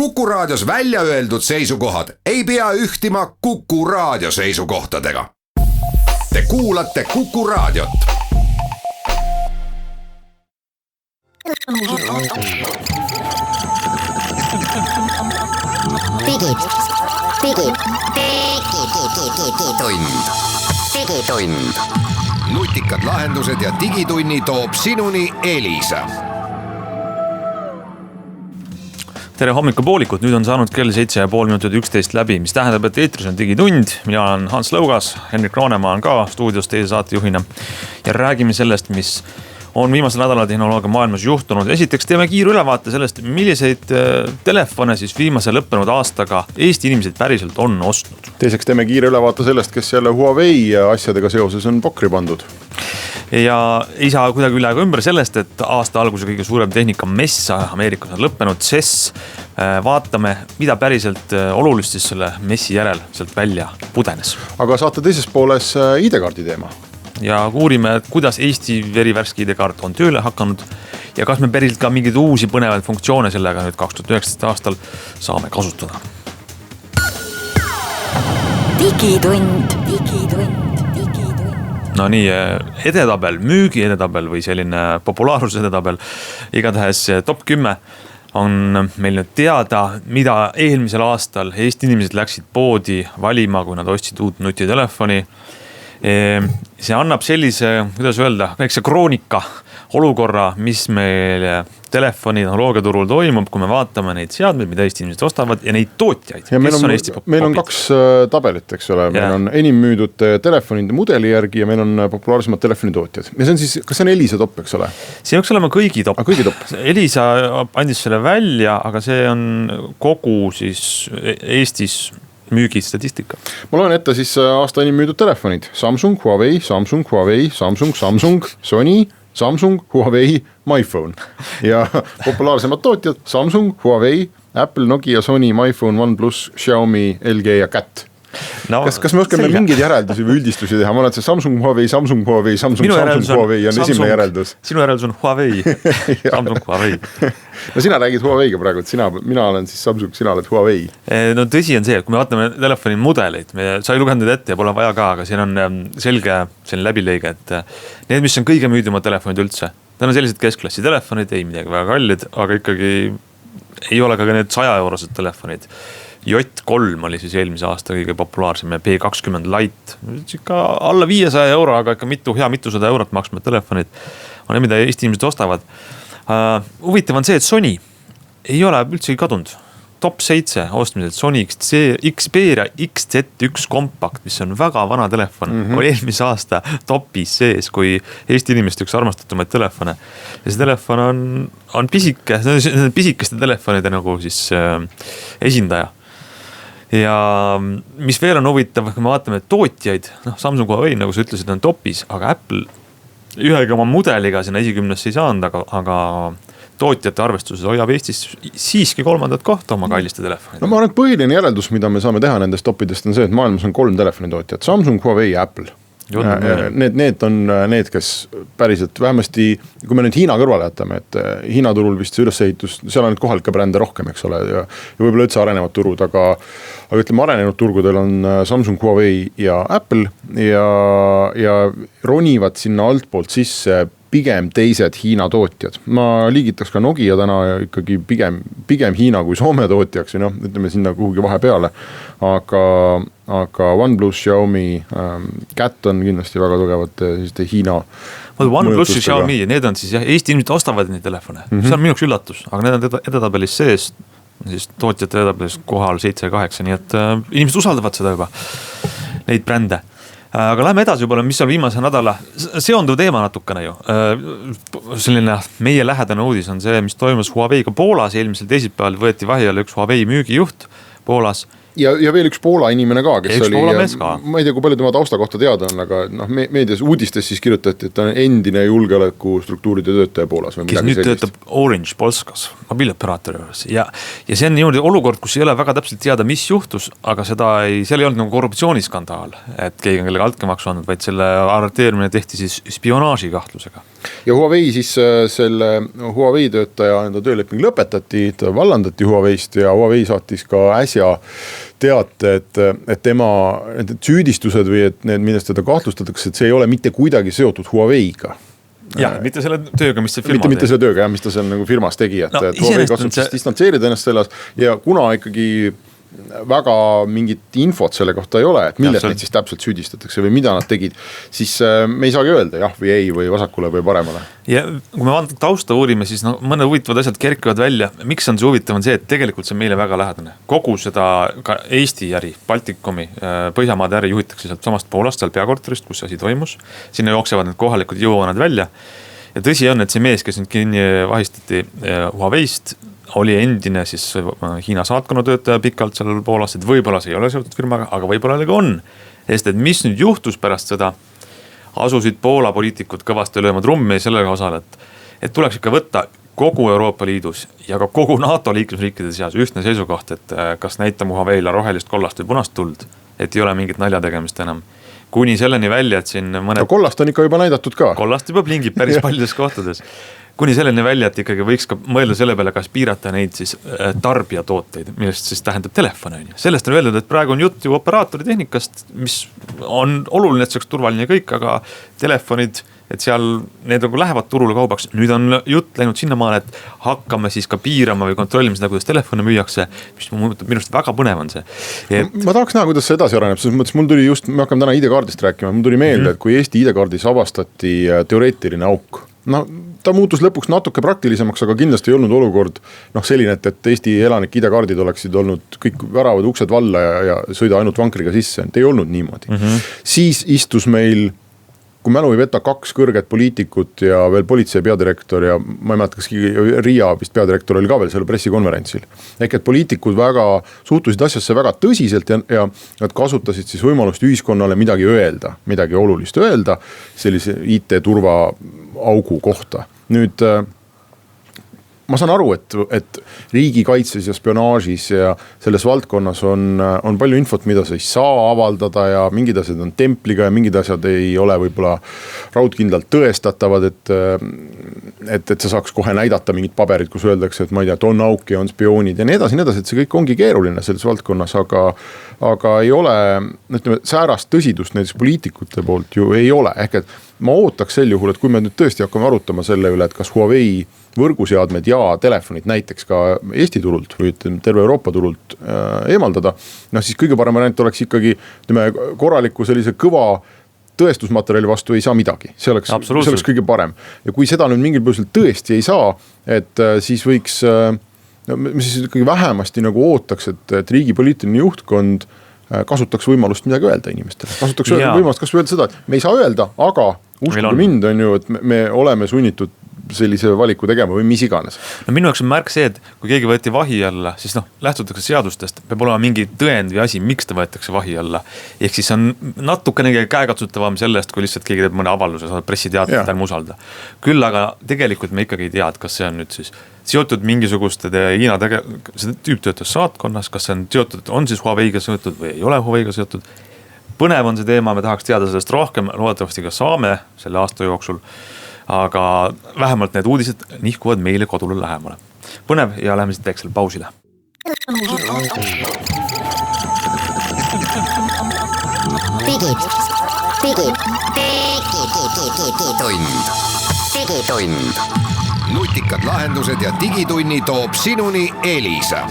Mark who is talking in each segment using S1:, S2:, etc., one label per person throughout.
S1: Kuku Raadios välja öeldud seisukohad ei pea ühtima Kuku Raadio seisukohtadega. Te kuulate Kuku Raadiot. Digitund. Nutikad lahendused ja digitunni toob sinuni Elisa.
S2: Tere hommikupoolikut, nüüd on saanud kell 7:30 läbi, mis tähendab, et eetris on digitund. Mina olen Hans Lõugas, Henrik Roonemaa on ka stuudios teie saatejuhina ja räägime sellest, mis on viimasel nädalal tehnoloogia maailmas juhtunud. Esiteks teeme kiire ülevaate sellest, milliseid telefone siis viimase lõppenud aastaga Eesti inimesed päriselt on ostnud.
S3: Teiseks teeme kiire ülevaate sellest, kes jälle Huawei asjadega seoses on pokri pandud.
S2: Ja ei saa kuidagi üle ega ümber sellest, et aasta alguse kõige suurem tehnikamess Ameerikas on lõppenud, CES. Vaatame, mida päriselt olulist siis selle messi järel sealt välja pudenes.
S3: Aga saate teises pooles ID-kaardi teema.
S2: Ja uurime, kuidas Eesti verivärski ID-kaart on tööle hakanud ja kas me päriselt ka mingeid uusi põnevaid funktsioone sellega nüüd 2019 aastal saame kasutada.
S4: Digitund.
S2: No nii, edetabel, müügi edetabel või selline populaarsuse edetabel, igatahes top 10 on meil nüüd teada, mida eelmisel aastal Eesti inimesed läksid poodi valima, kui nad ostsid uut nutitelefoni. See annab sellise, kuidas öelda, väikse kroonika olukorra, mis meil telefoni tehnoloogiaturul toimub, kui me vaatame neid seadmeid, mida Eesti inimesed ostavad ja neid tootjaid.
S3: Ja meil on kaks tabelit, eks ole. Meil on enim müüdud telefonide mudeli järgi ja meil on populaarsemad telefonitootjad. Ja see on siis, kas see on Elisa top, eks ole?
S2: See võiks olema kõigi top. Elisa andis selle välja, aga see on kogu siis Eestis müügistatistika. Ma
S3: loen ette siis aasta enim müüdud telefonid. Samsung, Huawei, Sony, Samsung, Huawei, MyPhone. Ja populaarsemad tootjad Samsung, Huawei, Apple, Nokia, Sony, MyPhone, OnePlus, Xiaomi, LG ja Cat. No, kas me oskame mingeid järeldusi või üldistusi teha? Ma olen see Samsung, Huawei on esimene järeldus.
S2: Sinu järeldus on Huawei. Samsung, Huawei.
S3: No sina räägid Huaweiga praegu, et mina olen siis Samsung, sina oled Huawei.
S2: No tõsi on see, et kui me vaatame telefoni mudeleid, sa ei lugenud ette ja pole vaja ka, aga siin on selge selline läbilõige, et need, mis on kõige müüdumad telefonid üldse, need on sellised keskklassi telefonid, ei midagi väga kallid, aga ikkagi ei ole ka need 100-eurosed telefonid. J3 oli siis eelmise aasta kõige populaarsem ja P20 Lite. Ikka alla 500 euro, aga ikka mitusada eurot maksma telefonid on need, mida Eesti inimesed ostavad. Huvitav on see, et Sony ei ole üldse kadunud. Top 7 ostmised Sony Xperia XZ1 Compact, mis on väga vana telefon, oli eelmise aasta topis sees, kui Eesti inimeste üks armastatumaid telefone. Ja see telefon on pisike, see on pisikeste telefonide nagu siis esindaja. Ja mis veel on huvitav, kui me vaatame tootjaid, Samsung, Huawei, nagu sa ütlesid, on topis, aga Apple ühega oma mudeliga sinna esikümnesse ei saanud, aga tootjate arvestuses hoiab Eestis siiski 3. kohta oma kalliste telefonid.
S3: No ma arvan, et põhiline järeldus, mida me saame teha nendest topidest on see, et maailmas on 3 telefonitootjad, Samsung, Huawei ja Apple. Need on need, kes päriselt vähemasti, kui me nüüd Hiina kõrvale jätame, et Hiina turul vist see ülesehitus, seal on nüüd kohalike brände rohkem, eks ole, ja võib-olla üldse arenevad turud, aga ütleme, arenenud turgudel on Samsung, Huawei ja Apple ja ronivad sinna altpoolt sisse pigem teised Hiina tootjad. Ma liigitaks ka Nokia täna ikkagi pigem Hiina kui Soome tootjaks, või ütleme sinna kuhugi vahe peale. Aga OnePlus, Xiaomi, Cat on kindlasti väga tugevad Hiina.
S2: OnePlus ja Xiaomi, need on siis Eesti inimesed ostavad neid telefone. See on minuks üllatus, aga need on edetabelis sees, siis tootjate edetabelis kohal 7-8, nii et inimesed usaldavad seda juba, neid brände. Aga läheme edasi juba, mis on viimase nädala seonduv teema natukene ju. Selline meie lähedane uudis on see, mis toimus Huaweiga Poolas. Eelmisel teisipäeval võeti vahi alla üks Huawei müügijuht Poolas.
S3: Ja veel üks Poola inimene ka, kes oli, ma ei tea, kui palju tema tausta kohta teada on, aga meedias uudistes siis kirjutati, et ta on endine julgeoleku struktuuride töötaja Poolas.
S2: Kes nüüd töötab Orange Polskas, mobiilioperaatori juures. Ja see on niimoodi olukord, kus ei ole väga täpselt teada, mis juhtus, aga seal ei olnud nagu korruptsiooniskandaal, et keegi on kellega altkäemaksu andnud, vaid selle arreteerimine tehti siis spionaaži kahtlusega.
S3: ja Huawei siis selle Huawei töötaja enda tööleping lõpetati, ta vallandati Huawei'st ja Huawei saatis ka äsja teate, et tema süüdistused või et need, millest teda kahtlustatakse, et see ei ole mitte kuidagi seotud Huawei'ga.
S2: Jah, mitte selle tööga, mis see firma
S3: mitte selle tööga, mis ta seal nagu firmas tegi, et Huawei katsub siis distantseerida ennast selles ja kuna ikkagi väga mingit infot selle kohta ei ole, et milles neid siis täpselt süüdistatakse või mida nad tegid, siis me ei saagi öelda jah või ei või vasakule või paremale.
S2: Ja kui me tausta uurime, siis mõned huvitavad asjad kerkivad välja. Miks on see huvitav on see, et tegelikult see meile väga lähedane. Kogu seda ka Eesti äri, Baltikomi, Põhjamaade äri juhitakse sealt samast Poolast, seal peakorterist, kus see asi toimus. Sinna jooksevad need kohalikud jõuanad välja. Ja tõsi on, et see mees, kes nüüd kinni vahistati Huawei'st, oli endine siis Hiina saatkonna töötaja pikalt seal Poolas, et võib-olla see ei ole seotud firmaga, aga võib-olla ka on. Sest et mis nüüd juhtus pärast seda, asusid Poola poliitikud kõvasti lööma trummi sellega osal, et tuleks ikka võtta kogu Euroopa Liidus ja ka kogu NATO liikmesriikide seas ühtne seisukoht, et kas näitame Huawei'le rohelist, kollast või punast tuld, et ei ole mingit nalja tegemist enam. Kuni selleni välja, et siin mõned...
S3: No kollast on ikka juba näidatud ka.
S2: Kollast juba plingib päris paljudes kohtades. Kuni selleni välja, et ikkagi võiks ka mõelda selle peale, kas piirata neid siis tarbijatooteid, millest siis tähendab telefone. Sellest on öeldud, et praegu on jutt ju operaatori tehnikast, mis on oluline, et see oleks turvaline kõik, aga telefonid, et seal need lähevad turule kaubaks. Nüüd on jutt läinud sinnamaale, et hakkame siis ka piirama või kontrollima seda, kuidas telefone müüakse, mis minust väga põnev on see.
S3: Ma tahaks näha, kuidas see edasi areneb, selles mõttes mul tuli just, me hakkame täna ID-kaardist rääkima, mul tuli meelde, et kui Eesti ID-kaardis avastati teoreetiline auk, no ta muutus lõpuks natuke praktilisemaks, aga kindlasti ei olnud olukord selline, et Eesti elanike ID-kaardid oleksid olnud kõik väravad uksed valla ja sõida ainult vankriga sisse, et ei olnud niimoodi. Siis istus meil, kui mälu ei võta, 2 kõrget poliitikut ja veel politsei peadirektor ja ma ei mäleta, kas Riia vist peadirektor oli ka veel selle pressikonverentsil. Ehk et poliitikud väga suhtusid asjasse väga tõsiselt ja nad kasutasid siis võimalust ühiskonnale midagi öelda, midagi olulist öelda sellise IT-turva augu kohta. Nüüd ma saan aru, et riigikaitses ja spionaažis ja selles valdkonnas on palju infot, mida sa ei saa avaldada ja mingid asjad on templiga ja mingid asjad ei ole võib-olla raudkindlalt tõestatavad, et sa saaks kohe näidata mingid paberid, kus öeldakse, et ma ei tea, et on auk ja on spioonid ja nii edasi, et see kõik ongi keeruline selles valdkonnas, aga ei ole, ütleme, säärast tõsidust näiteks poliitikute poolt ju ei ole. Ehk et ma ootaks sel juhul, et kui me nüüd tõesti hakkame arutama selle üle, et kas Huawei võrguseadmed ja telefonid näiteks ka Eesti turult või terve Euroopa turult eemaldada, siis kõige parem variant oleks ikkagi korraliku sellise kõva tõestusmaterjali vastu ei saa midagi. See oleks kõige parem. Ja kui seda nüüd mingil põhjusel tõesti ei saa, et siis võiks, me siis ikkagi vähemasti nagu ootaks, et riigi poliitiline juhtkond kasutaks võimalust midagi öelda inimestele. Kasutaks võimalust kas öelda seda, et me ei saa öelda, aga uskuge mind on ju, et me oleme sunnitud sellise valiku tegema või mis iganes.
S2: No minu jaoks on märk see, et kui keegi võeti vahi alla, siis lähtutakse seadustest, peab olema mingi tõend või asi, miks ta võetakse vahi alla. Ehk siis on natukene käekatsutavam sellest, kui lihtsalt keegi teeb mõne avalduse, saab pressiteadet, ärme usalda. Küll aga tegelikult me ikkagi ei tea, et kas see on nüüd siis seotud mingisuguste Hiina see tüüp töötas saatkonnas, kas see on seotud, on siis Huawei'ga seotud või ei ole Huawei'ga seotud. Põnev on see teema, me tahaks teada sellest rohkem, loodetavasti ka saame selle aasta jooksul. Aga vähemalt need uudised nihkuvad meile kodule lähemale. Põnev ja läheme siit väiksele pausile.
S1: Digitund. Nutikad lahendused ja digitunni toob sinuni Elisa.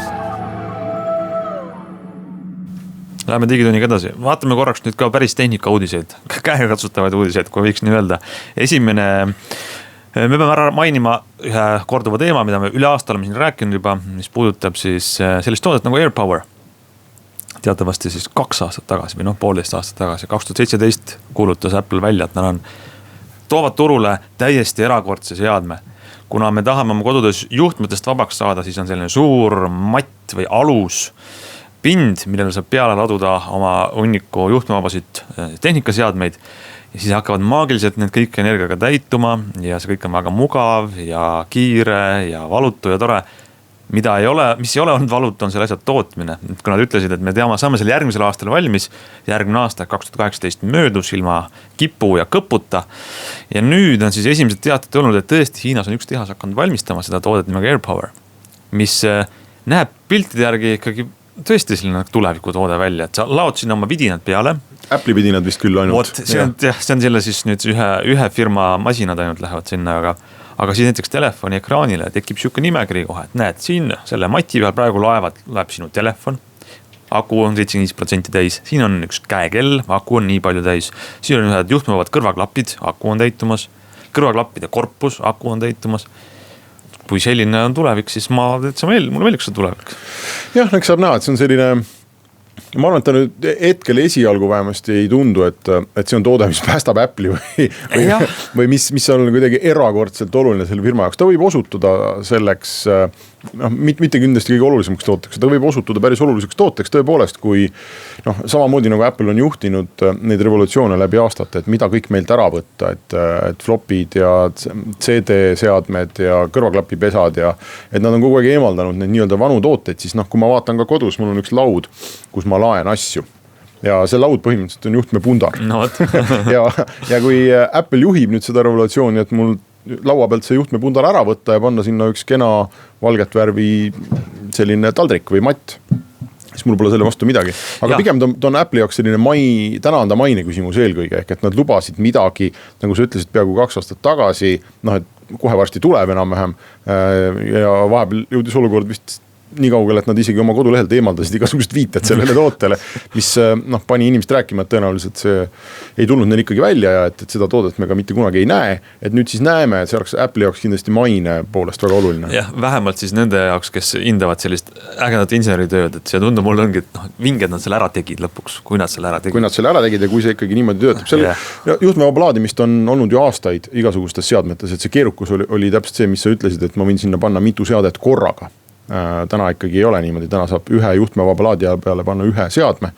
S2: Läheme digitunniga edasi. Vaatame korraks nüüd ka päris tehnika uudiseid, käekatsutavaid uudiseid, kui võiks nii öelda. Esimene, me peame ära mainima ühe korduva teema, mida me üle aasta oleme siin rääkinud juba, mis puudutab siis sellist toodet nagu AirPower. Teatavasti siis 2 aastat tagasi või 1,5 aastat tagasi, 2017 kuulutas Apple välja, et nad toovad turule täiesti erakordse seadme. Kuna me tahame oma kodudes juhtmetest vabaks saada, siis on selline suur matt või alus pind, millele saab peale laduda oma hunniku juhtmevabasid tehnikaseadmeid ja siis hakkavad maagiliselt need kõik energiaga täituma ja see kõik on väga mugav ja kiire ja valutu ja tore. mis ei ole olnud valuta, on selle asja tootmine. Kui nad ütlesid, et me saame selle järgmisel aastal valmis, järgmine aasta 2018 möödus ilma kipu ja kõputa. Ja nüüd on siis esimesed teated tulnud, et tõesti Hiinas on üks tehas hakanud valmistama seda toodet nimega AirPower, mis näeb piltide järgi ikkagi tõesti selline tulevikutoode välja, et sa laod sinna oma vidinad peale.
S3: Apple'i vidinad vist küll ainult.
S2: See on selle siis nüüd ühe firma masinad ainult lähevad sinna, aga siis näiteks telefoni ekraanile tekib siuke nimekiri kohe, et näed siin selle mati peal praegu loeb sinu telefon. Aku on 75% täis, siin on üks käekell, aku on nii palju täis. Siin on ühed juhtmevad kõrvaklapid, aku on täitumas. Kõrvaklappide korpus, aku on täitumas. Kui selline on tulevik, siis mulle meeldiks see tulevik.
S3: Jah, eks saab näha, et see on selline, ma arvan, et ta nüüd hetkel esialgu vähemasti ei tundu, et see on toode, mis päästab Apple'i või mis on kuidagi erakordselt oluline selle firma jaoks. Ta võib osutuda selleks, mitte kindlasti kõige olulisemaks tooteks, ta võib osutuda päris oluliseks tooteks tõepoolest, kui samamoodi nagu Apple on juhtinud neid revolutsioone läbi aastate, et mida kõik meilt ära võtta, et flopid ja CD-seadmed ja kõrvaklapipesad ja et nad on kogu aeg eemaldanud neid nii-öelda vanu tooteid, siis kui ma vaatan ka kodus, mul on üks laud, kus ma laen asju ja see laud põhimõtteliselt on juhtmepundar. ja kui Apple juhib nüüd seda revolutsiooni, et mul laua pealt see juhtmepundar ära võtta ja panna sinna üks kena valget värvi selline taldrik või matt, siis mul pole selle vastu midagi. Aga pigem ta on Apple'i jaoks selline täna on ta maine küsimus eelkõige, ehk et nad lubasid midagi, nagu sa ütlesid peaaegu 2 aastat tagasi, et kohe varsti tuleb enam-vähem ja vahepeal jõudis olukord vist nii kaugel, et nad isegi oma kodulehelt eemaldasid igasugust viited sellele tootele, mis pani inimest rääkima, et tõenäoliselt see ei tulnud neil ikkagi välja ja et seda toodet me ka mitte kunagi ei näe. Et nüüd siis näeme, et see oleks Apple'i jaoks kindlasti maine poolest väga oluline.
S2: Jah, vähemalt siis nende jaoks, kes hindavad sellist ägedat inseneritööd, et see tundub mulle ongi, et vinged nad selle ära tegid lõpuks, kui nad selle ära tegid
S3: ja kui see ikkagi niimoodi töötab. Selle juhtmevaba laadimist on olnud ju aastaid igasugustes seadmetes, et see keerukus oli täpselt see, mis sa ütlesid, et ma võin sinna panna mitu seadet korraga. Täna ikkagi ei ole niimoodi, täna saab ühe juhtmevaba laadija peale panna ühe seadme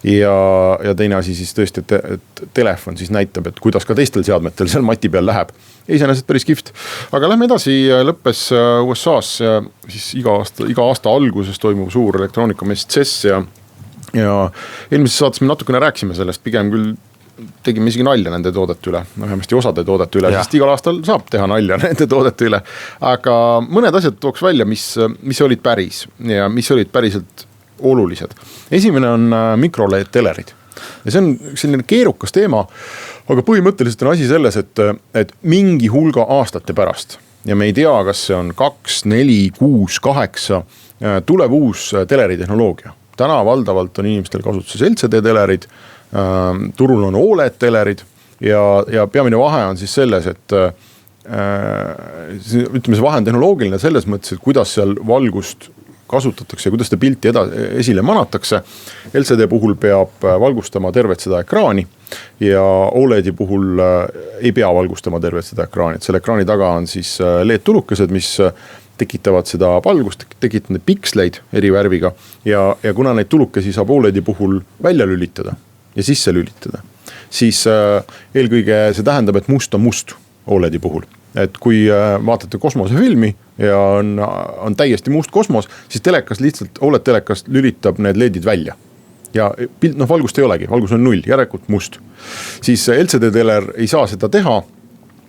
S3: ja teine asi siis tõesti, et telefon siis näitab, et kuidas ka teistel seadmetel seal mati peal läheb. Iseenesest päris kihvt. Aga lähme edasi, lõppes USA's siis iga aasta alguses toimub suur elektroonikamess CES ja eelmises saates me natukene rääksime sellest, pigem küll tegime isegi nalja nende toodete üle, vähemasti osade toodete üle, sest igal aastal saab teha nalja nende toodete üle. Aga mõned asjad tooks välja, mis olid päris ja mis olid päriselt olulised. Esimene on mikroLED-telerid. Ja see on selline keerukas teema, aga põhimõtteliselt on asi selles, et mingi hulga aastate pärast ja me ei tea, kas see on 2, 4, 6, 8, tuleb uus teleritehnoloogia. Täna valdavalt on inimestel kasutuses LCD-telerid, turul on OLED-telerid ja peamine vahe on siis selles, et ütleme, see vahe on tehnoloogiline selles mõttes, et kuidas seal valgust kasutatakse ja kuidas seda pilti esile manatakse. LCD puhul peab valgustama tervet seda ekraani ja OLED-i puhul ei pea valgustama tervet seda ekraani. Et selle ekraani taga on siis LED-tulukesed, mis tekitavad seda valgust, tekitavad neid piksleid eri värviga ja kuna neid tulukesi saab OLED-i puhul välja lülitada ja sisse lülitada, siis eelkõige see tähendab, et must on must OLED-i puhul. Et kui vaatate kosmosefilmi ja on täiesti must kosmos, siis telekas lihtsalt, OLED-telekas lülitab need LED-id välja. Ja valgust ei olegi, valgus on 0, järelikult must. Siis LCD-teler ei saa seda teha,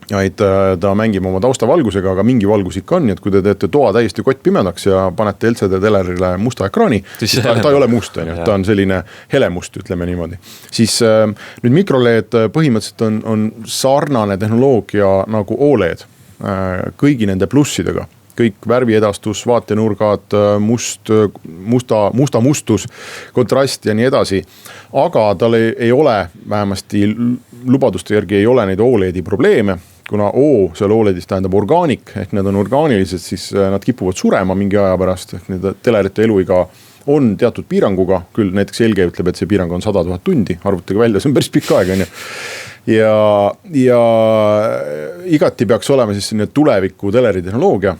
S3: et ta mängib oma taustavalgusega, aga mingi valgus ikka on, et kui te teete toa täiesti kott pimedaks ja panete LCD-telerile musta ekraani, siis ta ei ole must, ta on selline helemust, ütleme niimoodi. Siis nüüd mikroLED põhimõtteliselt on sarnane tehnoloogia nagu OLED kõigi nende plussidega. Kõik värviedastus, vaatenurgad, musta mustus, kontrast ja nii edasi. Aga tal ei ole, vähemasti lubaduste järgi ei ole neid OLED-i probleeme, kuna O seal OLED-is tähendab orgaanik, ehk need on orgaanilised, siis nad kipuvad surema mingi aja pärast, ehk need telerite eluiga on teatud piiranguga, küll näiteks LG ütleb, et see piirang on 100 000 tundi, arvutage välja, see on päris pikk aeg, on ju. Ja igati peaks olema siis selline tuleviku teleritehnoloogia,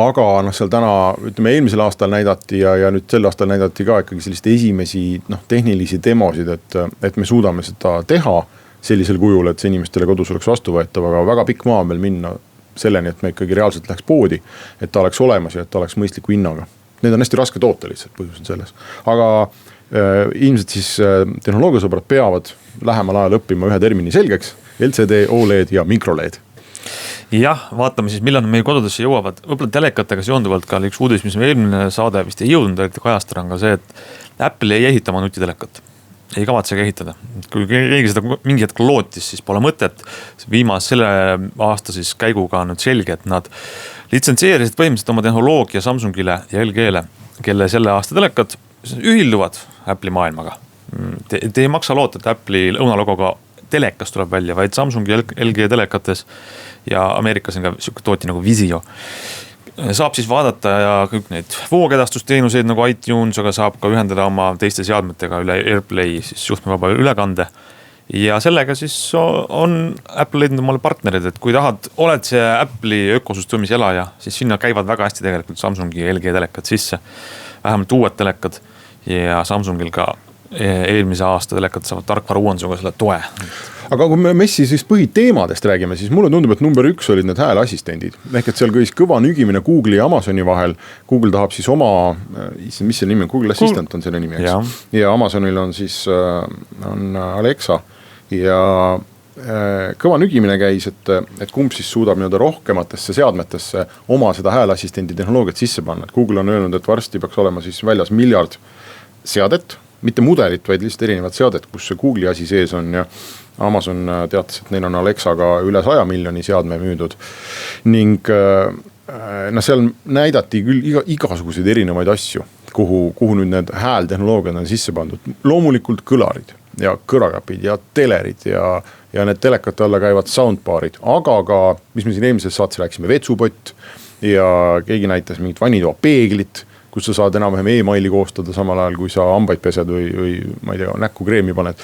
S3: aga seal täna, ütleme eelmisel aastal näidati ja nüüd sel aastal näidati ka ikkagi sellist esimesi tehnilisi demosid, et me suudame seda teha sellisel kujul, et see inimestele kodus oleks vastuvõetav, aga väga pikk maa veel minna selleni, et me ikkagi reaalselt läheks poodi, et ta oleks olemas ja et ta oleks mõistliku hinnaga. Need on hästi raske toota lihtsalt, põhjus on selles. Aga ilmselt siis tehnoloogiasõbrad peavad lähemal ajal õppima ühe termini selgeks, LCD, OLED ja mikroLED.
S2: Jah, vaatame siis, millal meie kodudesse jõuavad. Võib-olla telekatega seonduvalt ka üks uudis, mis me eelmine saade vist ei jõudnud, eriti kajastada on ka see, et Apple ei ehita oma nutitelekat. Ei kavatsegi ehitada. Kui keegi seda mingi hetk lootis, siis pole mõtet. Viimase selle aasta siis käiguga on nüüd selge, et nad litsentseerisid põhimõtteliselt oma tehnoloogia Samsungile ja LG-le, kelle selle aasta telekad ühilduvad Apple'i maailmaga. Te ei maksa loota, et Apple'i õunalogoga telekas tuleb välja, vaid Samsungi LG telekates ja Ameerikas on ka siuke tooti nagu Vizio. Saab siis vaadata ja kõik neid voogedastusteenuseid nagu iTunes, aga saab ka ühendada oma teiste seadmetega üle AirPlay, siis juhtmevaba ülekande. Ja sellega siis on Apple leidnud omale partnerid, et kui tahad, oled see Apple'i ökosüsteemis elaja, siis sinna käivad väga hästi tegelikult Samsungi ja LG telekad sisse. Vähemalt uued telekad ja Samsungil ka eelmise aasta telekad saavad tarkvara uuendusega selle toe.
S3: Aga kui me messi siis põhiteemadest räägime, siis mulle tundub, et number 1 olid need hääleassistendid. Ehk et seal kõis kõva nügimine Google'i ja Amazoni vahel. Google tahab siis oma, mis see nimi on? Google Assistant on selle nimi, eks? Ja Amazonil on siis on Alexa ja kõva nügimine käis, et kumb siis suudab rohkematesse seadmetesse oma seda hääleassistendi tehnoloogiat sisse panna. Google on öelnud, et varsti peaks olema siis väljas 1 miljard seadet, mitte mudelit, vaid lihtsalt erinevad seadet, kus see Google'i asi sees on ja Amazon teatas, et neil on Alexaga üle 100 miljoni seadme müüdud ning seal näidati küll igasuguseid erinevaid asju, kuhu nüüd need häältehnoloogiad on sisse pandud. Loomulikult kõlarid ja kõrvaklapid ja telerid ja need telekate alla käivad soundbarid, aga ka, mis me siin eelmises saates rääkisime, vetsupott ja keegi näitas mingit vannitoa peeglit, kus sa saad enam-vähem e-maili koostada samal ajal, kui sa hambaid pesed või ma ei tea, näkku kreemi paned.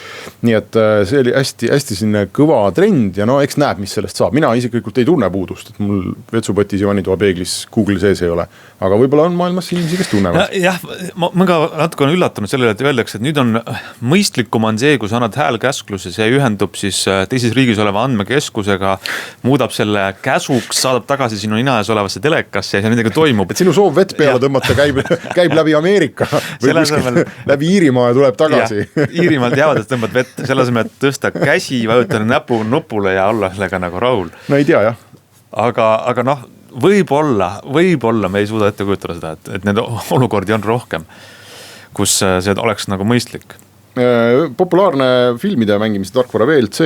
S3: Nii et see oli hästi sinne kõva trend ja eks näeb, mis sellest saab. Mina isiklikult ei tunne puudust, et mul vetsupotis ja vannitoa peeglis Google sees ei ole. Aga võib-olla on maailmas inimesi, kes tunnevad.
S2: Jah, ma ka natuke on üllatunud sellele, et öeldakse, et nüüd on mõistlikum on see, kui sa annad häälkäskluse, see ühendub siis teises riigis oleva andmekeskusega, muudab selle käsuks, saadab tagasi sinu nina ees olevasse telekasse ja midagi toimub.
S3: Et sinu soov vett peale tõmmata käib läbi Ameerika või läbi Iirimaa ja tuleb tagasi.
S2: Iirimaalt jäävad, et tõmbad vett, selle asemel, et tõsta käsi, vajutada näpu nupule ja olla sellega nagu rahul.
S3: No ei tea, jah.
S2: Aga võib-olla me ei suuda ette kujutada seda, et need olukordi on rohkem, kus see oleks nagu mõistlik.
S3: Populaarne filmide mängimise tarkvara VLC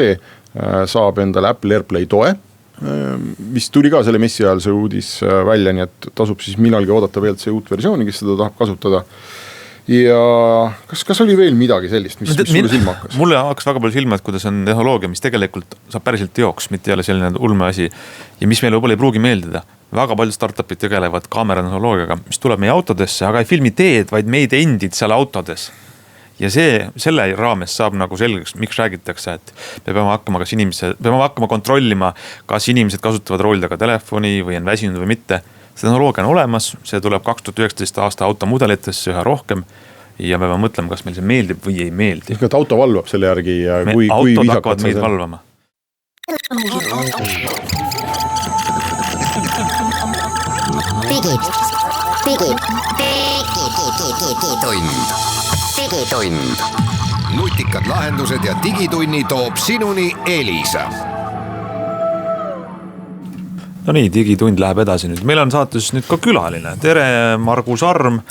S3: saab endale Apple AirPlay toe, mis tuli ka selle messi ajal see uudis välja, nii et tasub siis millalgi oodata VLC uut versiooni, kes seda tahab kasutada. Ja kas oli veel midagi sellist, mis sulle silma hakkas?
S2: Mulle hakkas väga palju silma, et kuidas on tehnoloogia, mis tegelikult saab päriselt teoks, mitte jälle selline ulme asi ja mis meile võib-olla ei pruugi meeldida. Väga palju startupid tegelevad kaameratehnoloogiaga, mis tuleb meie autodesse, aga ei filmi teed, vaid meid endid seal autodes. Ja selle raames saab nagu selgeks, miks räägitakse, et me peame hakkama kontrollima, kas inimesed kasutavad roolidega telefoni või on väsinud või mitte. See tehnoloogia on olemas, see tuleb 2019 aasta automudelitesse üha rohkem ja me peame mõtlema, kas meil see meeldib või ei meeldi.
S3: Et auto valvab selle järgi ja
S2: autod hakkavad meid valvama.
S1: Digitund. Nutikad lahendused ja digitunni toob sinuni Elisa.
S2: No nii, digitund läheb edasi nüüd. Meil on saates nüüd ka külaline. Tere, Margus Arm,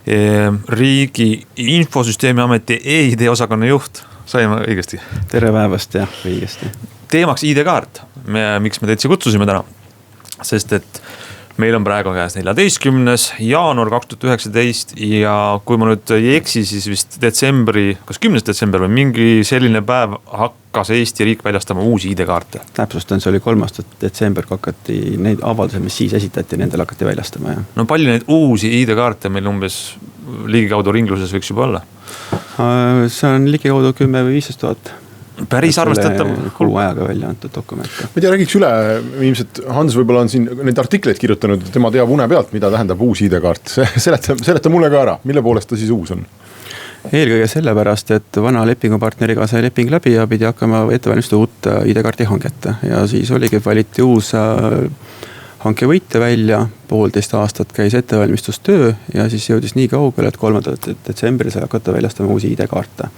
S2: Riigi Infosüsteemi Ameti e-ID osakonna juht. Saime õigesti?
S5: Tere päevast, jah, õigesti.
S2: Teemaks ID-kaart. Miks me teid kutsusime täna? Sest et meil on praegu käes 14. jaanuar 2019 ja kui ma nüüd ei eksi, siis vist kas 10. detsember või mingi selline päev hakkas Eesti riik väljastama uusi ID-kaarte.
S5: Täpsustan, see oli 3. detsember, kui hakati neid avalduse, mis siis esitati, nendel hakati väljastama. Ja.
S2: No palju neid uusi ID-kaarte meil umbes ligikaudu ringluses võiks juba olla?
S5: See on ligikaudu 10 või 15 000.
S2: Päris arvestatav.
S5: Kuu ajaga välja antud dokumente.
S3: Ma tea, räägiks üle, ilmselt Hans võib-olla on siin neid artikleid kirjutanud, tema teab une pealt, mida tähendab uus ID-kaart. Seleta mulle ka ära, mille poolest ta siis uus on?
S5: Eelkõige sellepärast, et vana lepingupartneriga sai leping läbi ja pidi hakkama ettevalmistada uut ID-kaarti hanget. Ja siis oligi valiti uus hanke võitja välja, 1,5 aastat käis ettevalmistustöö ja siis jõudis nii kaugele, et 3. detsembril sai hakata väljastama uusi ID-kaarte.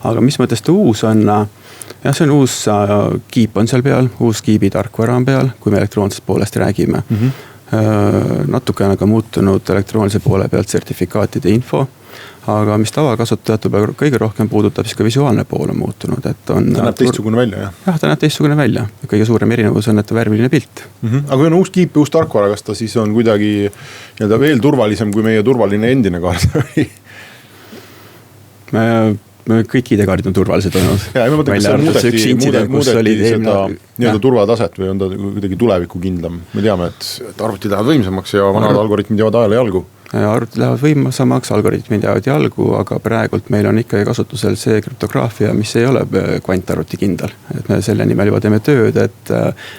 S5: Aga mis mõttes ta uus on? Jah, see on uus kiip on seal peal, uus kiibi tarkvara on peal, kui me elektroonsest poolest räägime. Natuke on aga muutunud elektroonilise poole pealt sertifikaatide info, aga mis tavakasutajat kõige rohkem puudutab, siis ka visuaalne pool on muutunud. Et on
S3: ta näeb teistsugune välja, jah?
S5: Jah, ta näeb teistsugune välja. Kõige suurem erinevus on, et värviline pilt.
S3: Aga kui on uus kiip ja uus tarkvara, kas ta siis on kuidagi veel turvalisem kui meie turvaline endine kaart?
S5: Kõik ID-kaardid on turvalised olnud.
S3: Ja ma mõtlen, kas see muudeti seda turvataset või on ta kuidagi tuleviku kindlam? Me teame, et arvutid lähevad võimsamaks ja vanad algoritmid jäävad ajale jalgu. Arvutid lähevad võimsamaks, algoritmid jäävad jalgu, aga praegult meil on ikkagi kasutusel see krüptograafia, mis ei ole kvantarvuti kindel. Et me selle nimel juba teeme tööd, et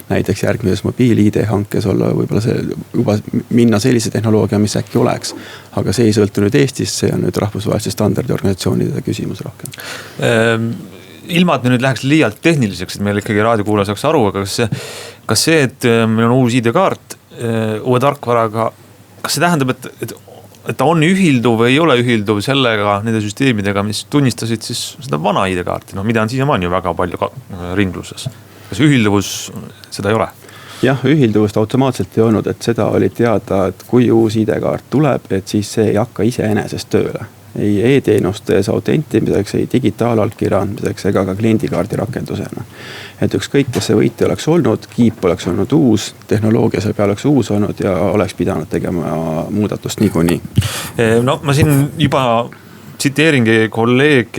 S3: näiteks järgmises mobiil-ID hankes olla võib-olla see juba minna sellise tehnoloogia, mis äkki oleks. Aga see ei sõltu nüüd Eestis, see on nüüd rahvusvahelise standardiorganisatsioonide küsimus rohkem.
S2: Ilma, et me nüüd läheks liialt tehniliseks, et meil ikkagi raadiokuulaja saaks aru, aga kas see, et meil on uus ID-kaart uue tarkvaraga, kas see tähendab, et ta on ühilduv või ei ole ühilduv sellega, nende süsteemidega, mis tunnistasid siis seda vana ID-kaarti, mida on siiamaani ju väga palju ringluses. Kas ühilduvus seda ei ole?
S5: Jah, ühilduvust automaatselt ei olnud, et seda oli teada, et kui uus ID-kaart tuleb, et siis see ei hakka iseenesest tööle. Ei e-teenustes autentimiseks, ei digitaalalkirja andmiseks ega ka kliendikaardi rakendusena. Et ükskõik, kes see võitja oleks olnud, kiip oleks olnud uus, tehnoloogia seal peal oleks uus olnud ja oleks pidanud tegema muudatust niikuinii.
S2: No ma siin juba tsiteeringi kolleeg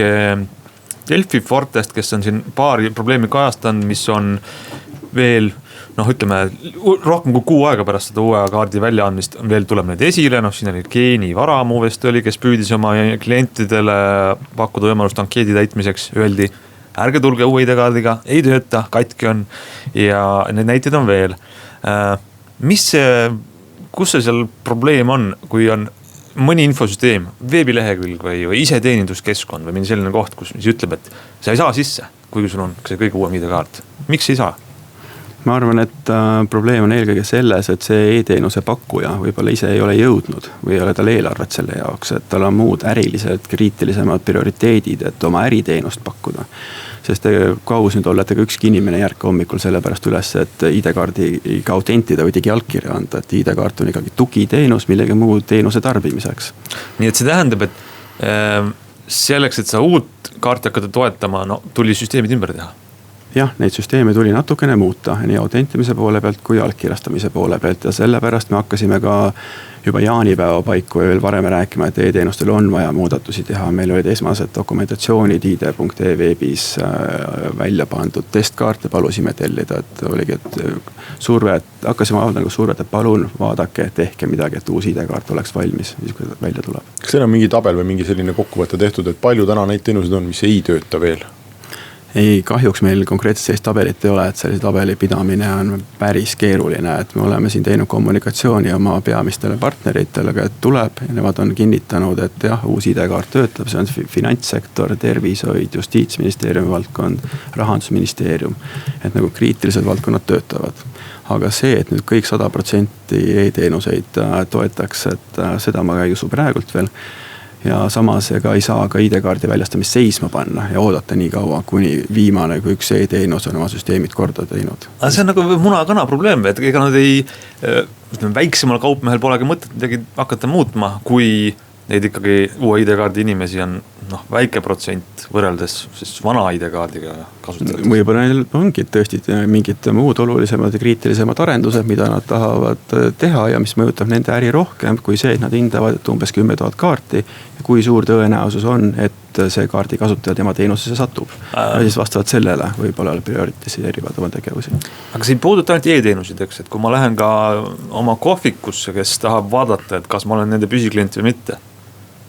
S2: Delfi Fortest, kes on siin paari probleemi kajastanud, mis on veel ütleme, rohkem kui 6 aega pärast seda uue kaardi väljaandmist veel tuleb need esile, siin oli Geeni Varamu vist oli, kes püüdis oma klientidele pakkuda võimalust ankeedi täitmiseks, öeldi, ärge tulge uue ID-kaardiga, ei tööta, katki on ja need näited on veel. Kus see seal probleem on, kui on mõni infosüsteem, veebilehekülg või iseteeninduskeskkond või mingi selline koht, kus mis ütleb, et sa ei saa sisse, kuigi sul on see kõige uuem ID-kaart. Miks ei saa?
S5: Ma arvan, et probleem on eelkõige selles, et see e-teenuse pakkuja võib-olla ise ei ole jõudnud või ei ole tal eelarvet selle jaoks, et tal on muud ärilised, kriitilisemad prioriteedid, et oma äriteenust pakkuda. Sest kaus nüüd olla, et ükski inimene järka hommikul selle pärast üles, et ID-kaardi autentida või digialkirja anda, et ID-kaart on ikkagi tugiteenus millegi muu teenuse tarbimiseks.
S2: Nii et see tähendab, et selleks, et sa uut kaarti hakata toetama, tuli süsteemid ümber teha.
S5: Jah, neid süsteeme tuli natukene muuta nii autentimise poole pealt kui alkirjastamise poole pealt ja sellepärast me hakkasime ka juba jaanipäeva paiku ja veel varem rääkima, et e-teenustel on vaja muudatusi teha. Meil olid esmased dokumentatsioonid ID.ee veebis välja pandud testkaarte palusime tellida, et oligi, et hakkasime avaldama survet, et palun vaadake, tehke midagi, et uus ID-kaart oleks valmis, kui välja tuleb.
S3: Kas teil on mingi tabel või mingi selline kokkuvõte tehtud, et palju täna neid teenuseid on, mis ei tööta veel?
S5: Ei, kahjuks meil konkreetselt sellist tabelit ei ole, et sellise tabeli pidamine on päris keeruline, et me oleme siin teinud kommunikatsiooni oma peamistele partneritele, et tuleb ja nemad on kinnitanud, et jah, uus ID-kaart töötab, see on finantssektor, tervishoid, justiitsministeeriumi valdkond, rahandusministeerium, et nagu kriitilised valdkonnad töötavad. Aga see, et nüüd kõik 100% e-teenuseid toetaks, et seda ma ka ei usu praegult veel. Ja samas ega ei saa ka ID-kaardi väljastamist seisma panna ja oodata nii kaua, kuni viimane, kui üks e-teenus on oma süsteemid korda teinud.
S2: Aga see on nagu muna-kana probleem, et ega nad ei, väiksemal kaupmehel polegi mõtet midagi hakata muutma, kui neid ikkagi uue ID-kaardi inimesi on väike protsent võrreldes siis vana ID-kaardiga kasutatud.
S5: Võib-olla neil ongi tõesti mingid muud olulisemad ja kriitilisemad arendused, mida nad tahavad teha ja mis mõjutab nende äri rohkem, kui see, et nad hindavad, et umbes 10 000 kaarti ja kui suur tõenäosus on, et see kaardi kasutaja tema teenusesse satub. Ja siis vastavalt sellele võib-olla prioritiseerivad oma tegevusi.
S2: Aga see ei puuduta ainult e-teenusid, eks, et kui ma lähen ka oma kohvikusse, kes tahab vaadata, et kas ma olen nende püsiklient või mitte.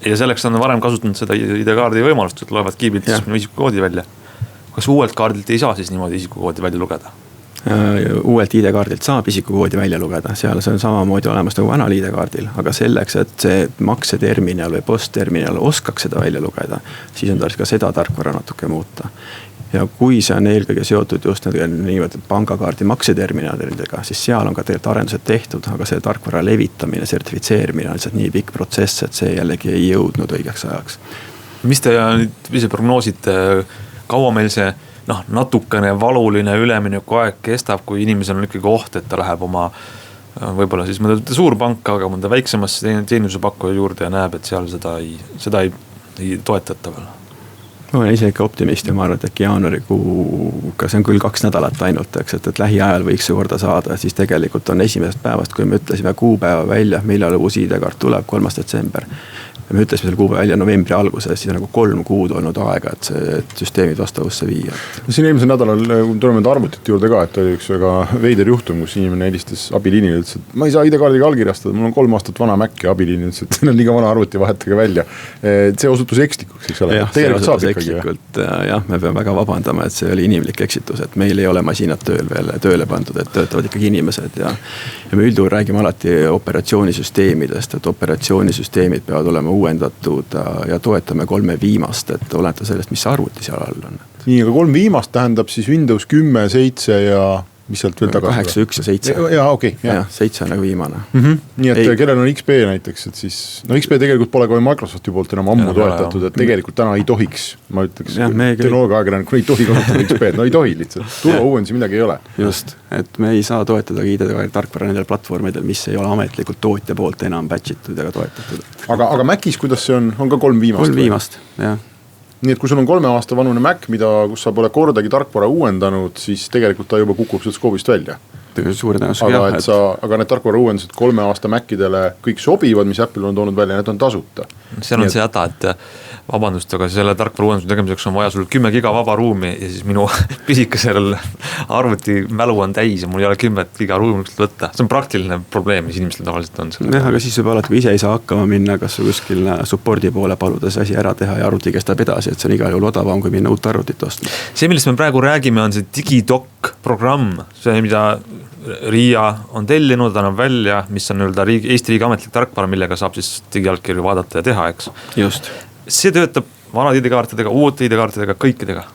S2: Ja selleks on varem kasutanud seda ID-kaardi võimalust, et loevad kiibilt minu isikukoodi välja. Kas uuelt kaardilt ei saa siis niimoodi isikukoodi välja lugeda?
S5: Uuelt ID-kaardilt saab isikukoodi välja lugeda, seal see on samamoodi olemas nagu vanal ID-kaardil, aga selleks, et see makseterminal või postterminal oskaks seda välja lugeda, siis on tarvis ka seda tarkvara natuke muuta. ja kui see on eelkõige seotud just niivõrd pangakaardi makseterminalidega, siis seal on ka tegelikult arendused tehtud, aga see tarkvara levitamine, sertifitseerimine on lihtsalt nii pikk protsess, et see jällegi ei jõudnud õigeks ajaks.
S2: Mis te nüüd ise prognoosite, kaua meil see natukene valuline ülemineku aeg kestab, kui inimesel on ikkagi oht, et ta läheb oma võib-olla siis mõnda suurpanka, aga mõnda väiksemasse teenuse pakkuja juurde ja näeb, et seal seda ei toetata veel.
S5: Ma olen ise ikka optimist ja ma arvan, et äkki jaanuarikuuga, see on küll 2 nädalat ainult, et lähiajal võiks see korda saada, siis tegelikult on esimesest päevast, kui me ütlesime kuupäeva välja, millal uus ID-kaart tuleb, 3. detsember. Ja me ütlesime selle kuupäeva välja novembri alguses, siis on nagu 3 kuud olnud aega, et see süsteemid vastavusse viia.
S3: Siin eelmisel nädalal tuleme arvutite juurde ka, et oli üks väga veider juhtum, kus inimene helistas abiliinile, ütles, et ma ei saa ID-kaardiga allkirjastada, mul on 3 aastat vana Mac ja abiliini ütles, et on liiga vana arvuti, vahetage välja. See osutus ekslikuks, eks ole?
S5: Tegelikult saab ikkagi. Jah, me peame väga vabandama, et see oli inimlik eksitus, et meil ei ole masinad tööle pandud, et töötavad ikkagi inimesed ja me üldjuhul räägime alati operatsioonisüsteemidest, et operatsioonisüsteemid peavad olema uuendatud ja toetame 3 viimast, et olete sellest, mis arvuti seal all on.
S3: Nii, aga 3 viimast tähendab siis Windows 10, 7 ja mis sealt veel tagasi?
S5: 8, 1 ja 7.
S3: Jaa, okei.
S5: Ja 7 on nagu viimane.
S3: Nii, et kellel on XP näiteks, et siis, XP tegelikult pole ka Microsofti poolt enam ammu toetatud, et tegelikult täna ei tohiks, ma ütleks, tehnoloogia ajakirjanik, ei tohi kasutada XP, ei tohi lihtsalt, turvauuendusi midagi ei ole.
S5: Just, et me ei saa toetada ID-tarkvara nendel platvormidel, mis ei ole ametlikult tootja poolt enam batchitud ega toetatud.
S3: Aga Macis, kuidas see on ka 3 viimast?
S5: 3 viimast, jah.
S3: Nii et kui sul on 3 aasta vanune Mac, kus sa pole kordagi tarkvara uuendanud, siis tegelikult ta juba kukub sealt skoobist välja. Aga need tarkvara uuendused 3 aasta Macidele kõik sobivad, mis Apple on toonud välja, need on tasuta.
S2: Seal on see häda, et vabandust, aga selle tarkvara uuenduse tegemiseks on vaja sul 10 giga vaba ruumi ja siis minu pisikesel arvuti mälu on täis ja mul ei ole 10 giga ruumi võtta. See on praktiline probleem, mis inimestel tavaliselt on.
S5: Jah, aga siis juba alati, kui ise ei saa hakkama minna, kas kuskil supporti poole paluda see asi ära teha ja arvuti kestab edasi, et see on igal juhul odavam, kui minna uut arvutit ostma. See,
S2: millest me praegu räägime, on see DigiDoc programm, see, mida RIA on tellinud, annab välja, mis on Eesti riigi ametlik tarkvara, millega saab siis digiallkirju vaadata ja teha, eks.
S5: Just.
S2: See töötab vanad ID-kaartidega, uute ID-kaartidega, kõikidega.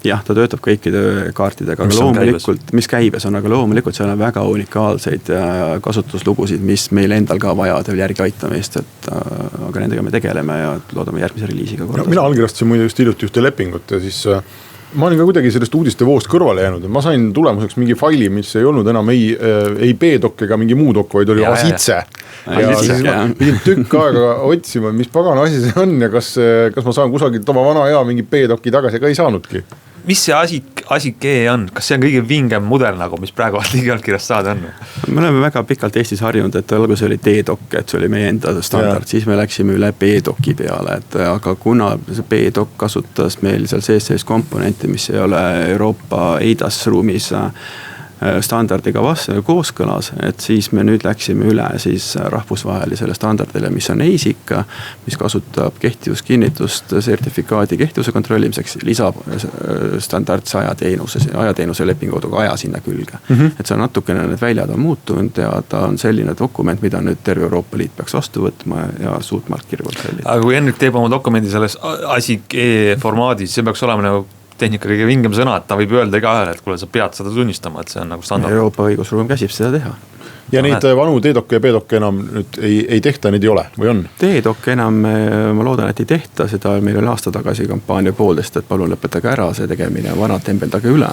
S5: Jah, ta töötab kõikide kaartidega, aga loomulikult, mis käibes on, aga loomulikult seal on väga unikaalseid kasutuslugusid, mis meil endal ka vajavad järgi aitamist, aga nendega me tegeleme ja loodame järgmise reliisiga korda.
S3: Mina allkirjastasin muide just hiljuti ühte lepingut ja siis ma olin ka kuidagi sellest uudiste voost kõrvale jäänud. Ma sain tulemuseks mingi faili, mis ei olnud enam ei B-doc ega mingi muu doc, vaid oli A7. Ja siis ma pidin tükk aega otsima, mis pagana asi see on ja kas ma saan kusagilt oma vana hea mingi B-doci tagasi, ega ei saanudki.
S2: Mis see ASIC on? Kas see on kõige vingem mudel, nagu, mis praegu digiallkirjast saada on?
S5: Me oleme väga pikalt Eestis harjunud, et alguses oli D-doc, et see oli meie enda standard, siis me läksime üle B-doci peale, aga kuna see B-doc kasutas meil seal sees komponenti, mis ei ole Euroopa EIDAS ruumis standardiga kooskõlas, et siis me nüüd läksime üle siis rahvusvahelisele standardile, mis on ASIC, mis kasutab kehtivuskinnitust sertifikaadi kehtivuse kontrollimiseks, lisab standardse ajateenuse lepinguga aja sinna külge. Et see on natukene, need väljad on muutunud ja ta on selline dokument, mida nüüd terve Euroopa Liit peaks vastu võtma ja suutma allkirju kontrollida.
S2: Aga kui Henrik teeb oma dokumendi selles ASIC formaadis, see peaks olema nagu tehnika kõige vingem sõna, et ta võib öelda iga ajal, et kuule, sa pead seda tunnistama, et see on nagu standard.
S5: Euroopa õigusruum käsib seda teha.
S3: Ja neid vanu D-doc ja B-doc enam nüüd ei tehta, neid ei ole, või on?
S5: D-doc enam, ma loodan, et ei tehta, seda meil oli aasta tagasi kampaania poolest, et palun lõpetage ära see tegemine, vanad tembeldage üle.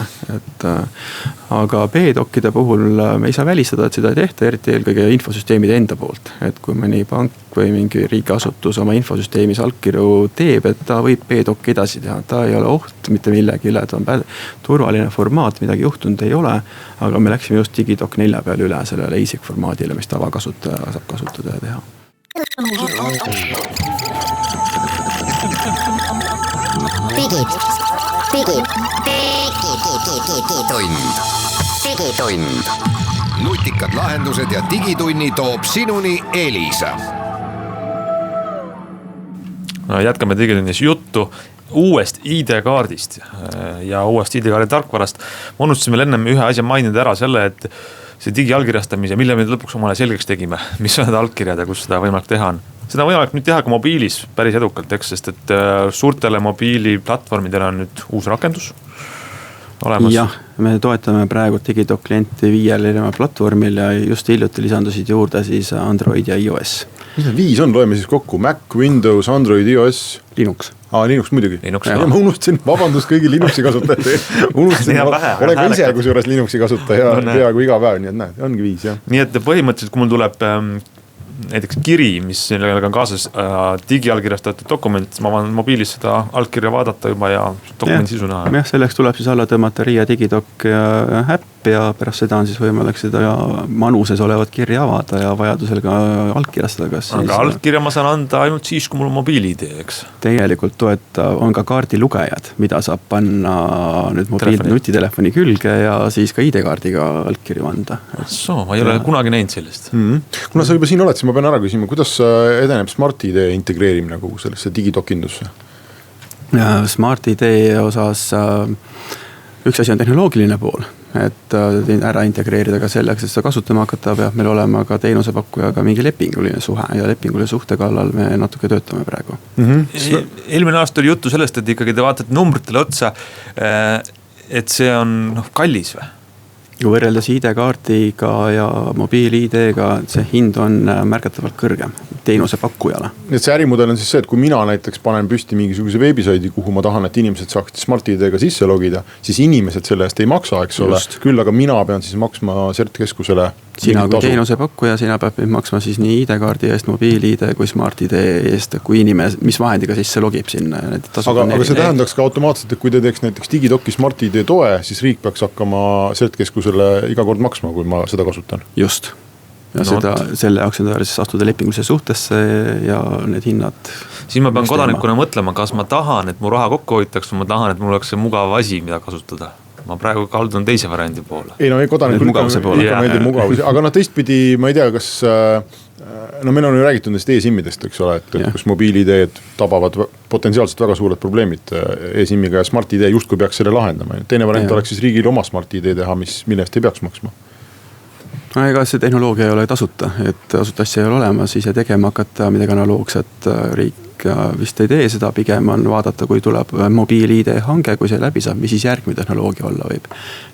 S5: Aga B-docide puhul me ei saa välistada, et seda ei tehta, eriti eelkõige infosüsteemide enda poolt. Et kui mõni pank või mingi riigiasutus oma infosüsteemis allkirju teeb, et ta võib B-doc edasi teha, ta ei ole oht mitte millegi üle, ta on turvaline formaat, midagi juhtunud ei ole, aga me läksime just DigiDoc 4 peal üle sellele ASIC formaadile, mis tavakasutaja saab kasutada ja teha.
S1: Digitund. Nutikad lahendused ja digitunni toob sinuni Elisa.
S2: Jätkame digitunnis juttu uuest ID-kaardist ja uuest ID-kaardi tarkvarast. Ma unustasime ennem ühe asja mainida ära selle, et see digiallkirjastamise, mille me lõpuks omale selgeks tegime, mis on need allkirjad ja kus seda võimalik teha on. seda on võimalik nüüd teha ka mobiilis päris edukalt, eks, sest et suurtele mobiiliplatvormidele on nüüd uus rakendus olemas.
S5: Jah, me toetame praegu Digidoc klienti 5 platvormil ja just hiljuti lisandusid juurde siis Android ja iOS.
S3: Mis need 5 on, loeme siis kokku, Mac, Windows, Android, iOS.
S5: Linux.
S3: Linux muidugi.
S2: Ja,
S3: ma unustasin, vabandust kõigi Linuxi kasutajate. Olen ka ise kusjuures Linuxi kasutaja peaaegu iga päev, nii et näed, ongi 5 jah.
S2: Nii et põhimõtteliselt, kui mul tuleb näiteks kiri, mis sellega on kaasas digiallkirjastatud dokument, ma võin mobiilis seda allkirja vaadata juba ja dokumendi sisu näha.
S5: Jah, selleks tuleb siis alla tõmmata RIA Digidoc äpp ja pärast seda on siis võimalik seda manuses olevat kirja avada ja vajadusel ka allkirjastada.
S2: Aga allkirja ma saan anda ainult siis, kui mul on mobiili-ID, eks?
S5: Tegelikult on ka kaardilugejad, mida saab panna nüüd nutitelefoni külge ja siis ka ID-kaardiga allkirju anda.
S2: Ma ei ole kunagi näinud sellist.
S3: Kuna sa juba siin oled, siis ma pean ära küsima, kuidas edeneb Smart ID integreerimine kogu sellesse digidokindusse?
S5: Smart ID osas üks asi on tehnoloogiline pool, et ära integreerida ka selleks, et seda kasutama hakata, peab meil olema ka teenusepakkujaga mingi lepinguline suhe ja lepinguline suhte kallal me natuke töötame praegu.
S2: Eelmine aasta oli juttu sellest, et ikkagi te vaatate numbritele otsa, et see on kallis või?
S5: Kui võrreldes ID-kaardiga ja mobiil-ID-ga, see hind on märgatavalt kõrgem teenuse pakkujale.
S3: Et see ärimudel on siis see, et kui mina näiteks panen püsti mingisuguse veebisaidi, kuhu ma tahan, et inimesed saaksid Smart ID-ga sisse logida, siis inimesed selle eest ei maksa, eks ole. Küll aga mina pean siis maksma CERT-keskusele.
S5: Sina kui teenuse pakkuja, sina peab maksma siis nii ID-kaardi eest, mobiil-ID kui Smart ID eest, kui inimene, mis vahendiga sisse logib sinna.
S3: Aga see tähendaks ka automaatselt, et kui te teeks näiteks Digidoci Smart ID toe, siis riik peaks hakkama CERT-keskusele iga kord maksma, kui ma seda kasutan.
S5: Just. Ja selle jaoks on siis astuda lepingulise suhtesse ja need hinnad.
S2: Siis ma pean kodanikuna mõtlema, kas ma tahan, et mu raha kokku hoitaks või ma tahan, et mul oleks see mugav asi, mida kasutada. Ma praegu kaldun teise variandi poole.
S3: Ei, kodanikul meeldib mugavus. Aga teistpidi, ma ei tea, kas meil on ju räägitud nendest e-SIM-idest, eks ole, et kus mobiil-ID-d tabavad potentsiaalselt väga suured probleemid e-SIM-iga ja Smart ID justkui peaks selle lahendama. Teine variant oleks siis riigil oma Smart ID teha, mille eest ei peaks maksma.
S5: Ega see tehnoloogia ei ole tasuta, et tasuta asja ei ole olemas, ise tegema hakata midagi analoogset riik vist ei tee seda, pigem on vaadata, kui tuleb mobiil-ID hange, kui see läbi saab, mis siis järgmine tehnoloogia olla võib.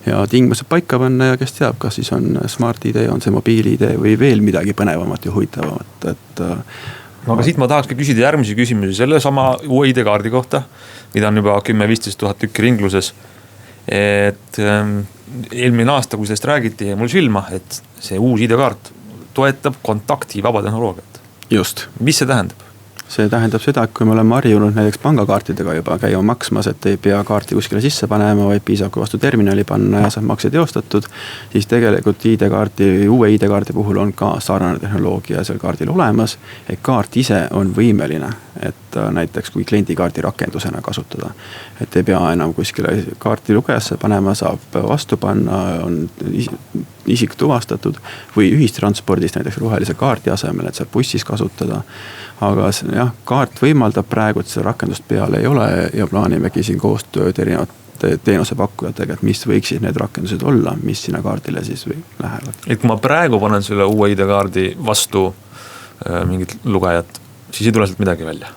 S5: Ja tingimused paika panna ja kes teab, kas siis on Smart ID, on see mobiil-ID või veel midagi põnevamat ja huvitavamat, et
S2: aga siit ma tahaks ka küsida järgmisi küsimusi selle sama uue ID-kaardi kohta, mida on juba 10-15 000 tükki ringluses. Et eelmine aasta, kui sellest räägiti, mul silma, et see uus ID-kaart toetab kontaktivaba tehnoloogiat.
S5: Just.
S2: Mis see tähendab?
S5: See tähendab seda, et kui me oleme harjunud näiteks pangakaartidega juba käima maksmas, et ei pea kaarti kuskile sisse panema, vaid piisab, kui vastu terminali panna ja saab makse teostatud, siis tegelikult uue ID-kaardi puhul on ka sarnane tehnoloogia seal kaardil olemas, et kaart ise on võimeline, et näiteks kui kliendikaardi rakendusena kasutada, et ei pea enam kuskile kaarti lugejasse panema, saab vastu panna, on isik tuvastatud või ühistranspordist näiteks rohelise kaardi asemel, et saab bussis kasutada. Aga jah, kaart võimaldab praegu, et seda rakendust peale ei ole ja plaanimegi siin koostööd erinevate teenusepakkujatega, et mis võiksid need rakendused olla, mis sinna kaardile siis lähevad.
S2: Et kui ma praegu panen selle uue ID-kaardi vastu mingit lugejat, siis ei tule sealt midagi välja?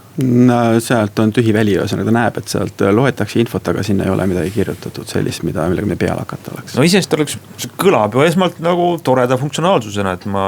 S5: Sealt on tühi väli, ta näeb, et sealt loetakse infot, aga sinna ei ole midagi kirjutatud sellist, millega me peale hakata oleks.
S2: No isest oleks, see kõlab ju esmalt nagu toreda funktsionaalsusena, et ma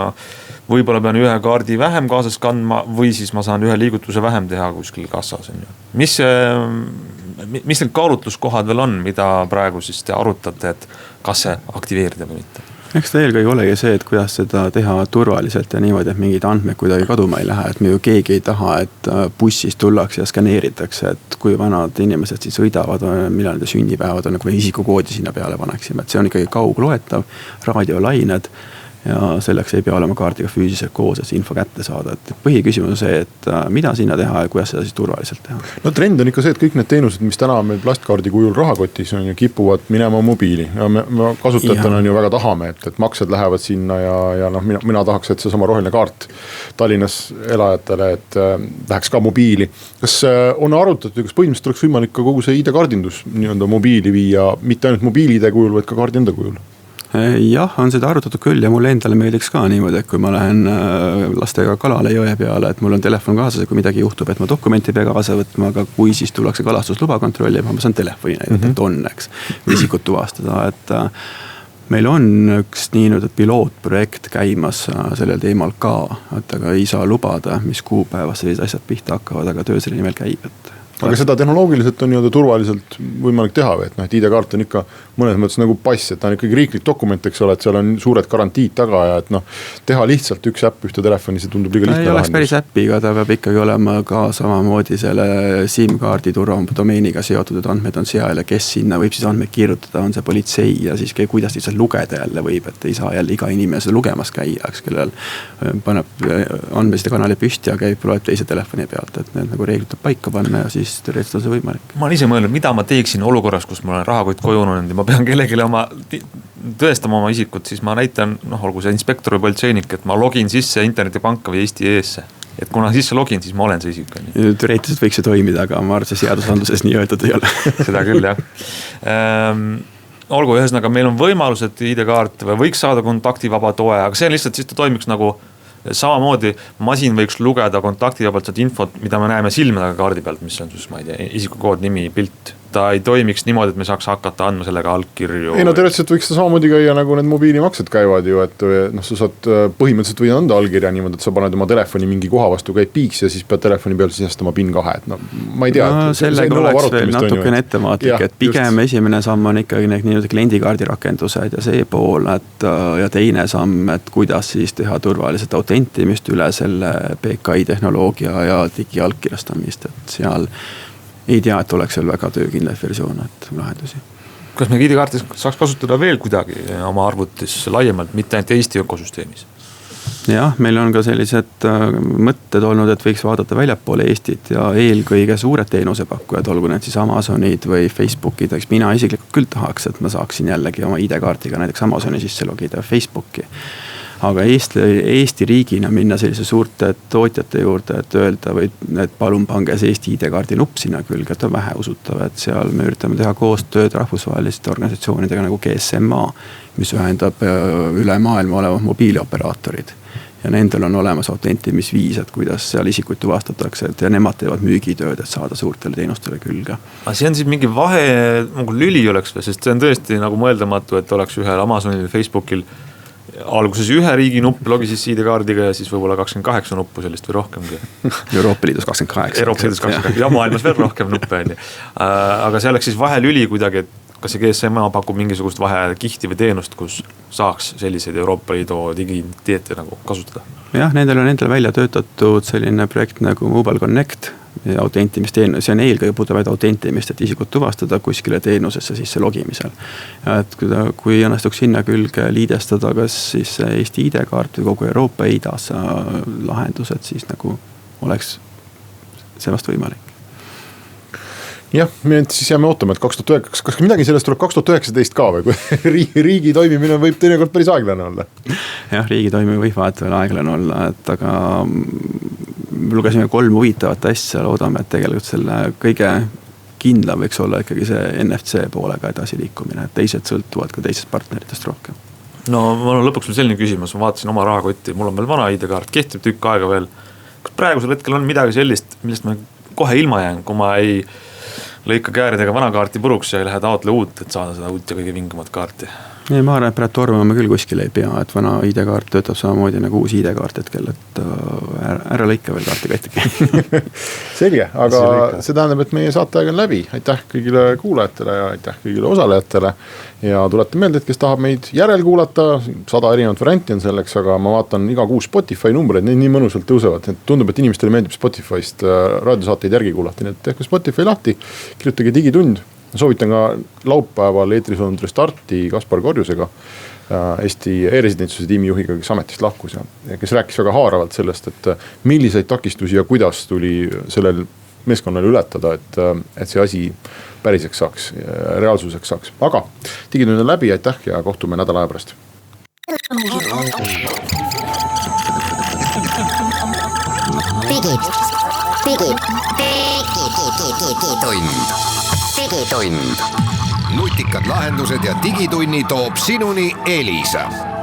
S2: võib-olla pean ühe kaardi vähem kaasas kandma või siis ma saan ühe liigutuse vähem teha kuskil kassas. Mis need kaalutluskohad veel on, mida praegu siis te arutate, et kas see aktiveerida või mitte?
S5: Eks ta eelkõige olegi see, et kuidas seda teha turvaliselt ja niimoodi, et mingid andmed kuidagi kaduma ei lähe, et me ju keegi ei taha, et bussis tullakse ja skaneeritakse, et kui vanad inimesed siis sõidavad, millal nende sünnipäevad on, kui me isikukoodi sinna peale paneksime, et see on ikkagi kaugloetav, raadiolained ja selleks ei pea olema kaardiga füüsiliselt koos, et see info kätte saada, et põhiküsimus on see, et mida sinna teha ja kuidas seda siis turvaliselt teha.
S3: No trend on ikka see, et kõik need teenused, mis täna meil plastkaardi kujul rahakotis on ja kipuvad minema mobiili ja me kasutajatena on ju väga tahame, et maksed lähevad sinna ja mina tahaks, et see sama roheline kaart Tallinnas elajatele, et läheks ka mobiili. Kas on arutatud, kas põhimõtteliselt oleks võimalik ka kogu see ID-kaardindus nii-öelda mobiili viia, mitte ainult mobiili ID kujul, vaid ka kaardi enda kujul?
S5: Jah, on seda arutatud küll ja mulle endale meeldiks ka niimoodi, et kui ma lähen lastega kalale jõe peale, et mul on telefon kaasas ja kui midagi juhtub, et ma dokumenti ei pea kaasa võtma, aga kui siis tullakse kalastusluba kontrollima, ma saan telefoni näidata, et on, eks, isikut tuvastada, et meil on üks nii-öelda pilootprojekt käimas sellel teemal ka, et aga ei saa lubada, mis kuupäevas sellised asjad pihta hakkavad, aga töö selle nimel käib, et
S3: aga seda tehnoloogiliselt on nii-öelda turvaliselt võimalik teha või, et ID-kaart on ikka mõnes mõttes nagu pass, et ta on ikkagi riiklik dokument, eks ole, et seal on suured garantiid taga ja et teha lihtsalt üks äpp ühte telefoni, see tundub liiga lihtne
S5: lahendus. Ei oleks päris äppiga, ta peab ikkagi olema ka samamoodi selle SIM-kaardi turvadomeeniga seotud, et andmed on seal ja kes sinna võib siis andmeid kirjutada, on see politsei ja siis kuidas lihtsalt lugeda jälle võib, et ei saa jälle iga inimese lugemas käia, eks, kellel paneb andmeside kanali püsti ja käib loeb teise telefoni pealt, et need nagu reeglid paika panna ja siis teoreetiliselt on see võimalik.
S2: Ma olen ise mõelnud, mida ma teeksin olukorras, kus mul on rahakott kojunud ja ma pean kellelegi tõestama oma isikut, siis ma näitan, olgu see inspektor või politseinik, et ma login sisse internetipanka või Eesti EES-e. Et kuna sisse login, siis ma olen see isik.
S5: Teoreetiliselt võiks see toimida, aga ma arvan, see seadusandluses nii öeldud ei ole.
S2: Seda küll, jah. Olgu, ühesõnaga, meil on võimalus, et ID-kaart võiks saada kontaktivaba toe, aga see on lihtsalt, siis ta toimiks nagu samamoodi masin võiks lugeda kontaktivabalt seda infot, mida me näeme silmadega kaardi pealt, mis on siis, ma ei tea, isikukood, nimi, pilt. Ta ei toimiks niimoodi, et me saaks hakata andma sellega allkirju.
S3: Ei teoreetiliselt võiks ta samamoodi käia, nagu need mobiilimaksed käivad ju, et sa saad põhimõtteliselt võid anda allkirja niimoodi, et sa paned oma telefoni mingi koha vastu, käib piiks ja siis pead telefoni peal sisestama PIN 2, et ma ei tea.
S5: Sellega oleks veel natukene ettevaatlik, et pigem esimene samm on ikkagi need nii-öelda kliendikaardi rakendused ja see pool, ja teine samm, et kuidas siis teha turvaliselt autentimist üle selle PKI tehnoloogia ja digiallkirjastamist, et seal ei tea, et oleks seal väga töökindlaid versioone, et lahendusi.
S2: Kas me ID-kaartis saaks kasutada veel kuidagi oma arvutis laiemalt, mitte ainult Eesti ökosüsteemis?
S5: Jah, meil on ka sellised mõtted olnud, et võiks vaadata väljapoole Eestit ja eelkõige suured teenusepakkujad, olgu need siis Amazonid või Facebookid, eks mina isiklikult küll tahaks, et ma saaksin jällegi oma ID-kaartiga näiteks Amazoni sisse logida Facebooki. Aga Eesti riigina minna sellise suurte tootjate juurde, et öelda või et palun pange see Eesti ID-kaardi nupp sinna külge, et on vähe usutav, et seal me üritame teha koostööd rahvusvaheliste organisatsioonidega nagu GSMA, mis ühendab üle maailma olevad mobiilioperaatorid. Ja nendel on olemas autentimisviis, et kuidas seal isikuid tuvastatakse, et ja nemad teevad müügitööd, et saada suurtele teenustele külge.
S2: Aga see on siis mingi vahe, nagu lüli oleks või, sest see on tõesti nagu mõeldamatu, et oleks ühel Amazonil või Facebookil alguses ühe riigi nupp logi siis ID-kaardiga ja siis võib-olla 28 nuppu sellist või rohkemgi.
S5: Euroopa Liidus 28.
S2: Euroopa Liidus 28 ja maailmas veel rohkem nuppe. Aga see oleks siis vahelüli kuidagi, et kas see GSMA pakub mingisugust vahekihti või teenust, kus saaks selliseid Euroopa Liidu digiteete nagu kasutada?
S5: Jah, nendel on endale välja töötatud selline projekt nagu Mobile Connect ja autentimist teenus, see on eelkõige puudutab autentimist, et isikut tuvastada kuskile teenusesse sisse logimisel. Et kui õnnestuks sinna külge liidestada kas siis Eesti ID-kaart või kogu Euroopa EIDAS lahendused, siis nagu oleks sellest võimalik.
S3: Jah, me siis jääme ootama, et 2009, kas midagi sellest tuleb 2019 ka või kui riigi toimimine võib teinekord päris aeglane olla?
S5: Jah, riigi toimimine võib vahet veel aeglane olla, et aga lugesime 3 huvitavat asja, loodame, et tegelikult selle kõige kindlam võiks olla ikkagi see NFC poolega edasi liikumine, et teised sõltuvad ka teisest partneritest rohkem.
S2: No mul on lõpuks selline küsimus, ma vaatasin oma rahakotti, mul on veel vana ID-kaart, kehtib tükk aega veel. Kas praegusel hetkel on midagi sellist, millest ma kohe ilma jään, kui ma ei lõika kääridega vana kaarti puruks ja ei lähe taotle uut, et saada seda uut ja kõige vingumat kaarti?
S5: Ei, ma arvan, et praegu tormama küll kuskil ei pea, et vana ID-kaart töötab samamoodi nagu uus ID-kaart hetkel, et ära lõika veel kaarti käitegi.
S3: Selge, aga see tähendab, et meie saateaeg on läbi. Aitäh kõigile kuulajatele ja aitäh kõigile osalejatele. Ja tulete meelde, et kes tahab meid järel kuulata, 100 erinevat varianti on selleks, aga ma vaatan iga kuu Spotify numbreid, need nii mõnusalt tõusevad. Tundub, et inimestele meeldib Spotify'st raadiosaateid järgi kuulata, nii et tehke Spotify lahti, kirjutage digitund. Soovitan ka laupäeval eetris olnud Restarti Kaspar Korjusega, Eesti e-residentsuse tiimijuhiga, kes ametist lahkus ja kes rääkis väga haaravalt sellest, et milliseid takistusi ja kuidas tuli sellel meeskonnal ületada, et see asi päriseks saaks, reaalsuseks saaks. Aga digitund on läbi, aitäh ja kohtume nädala aja pärast.
S1: Digitund. nutikad lahendused ja digitunni toob sinuni Elisa.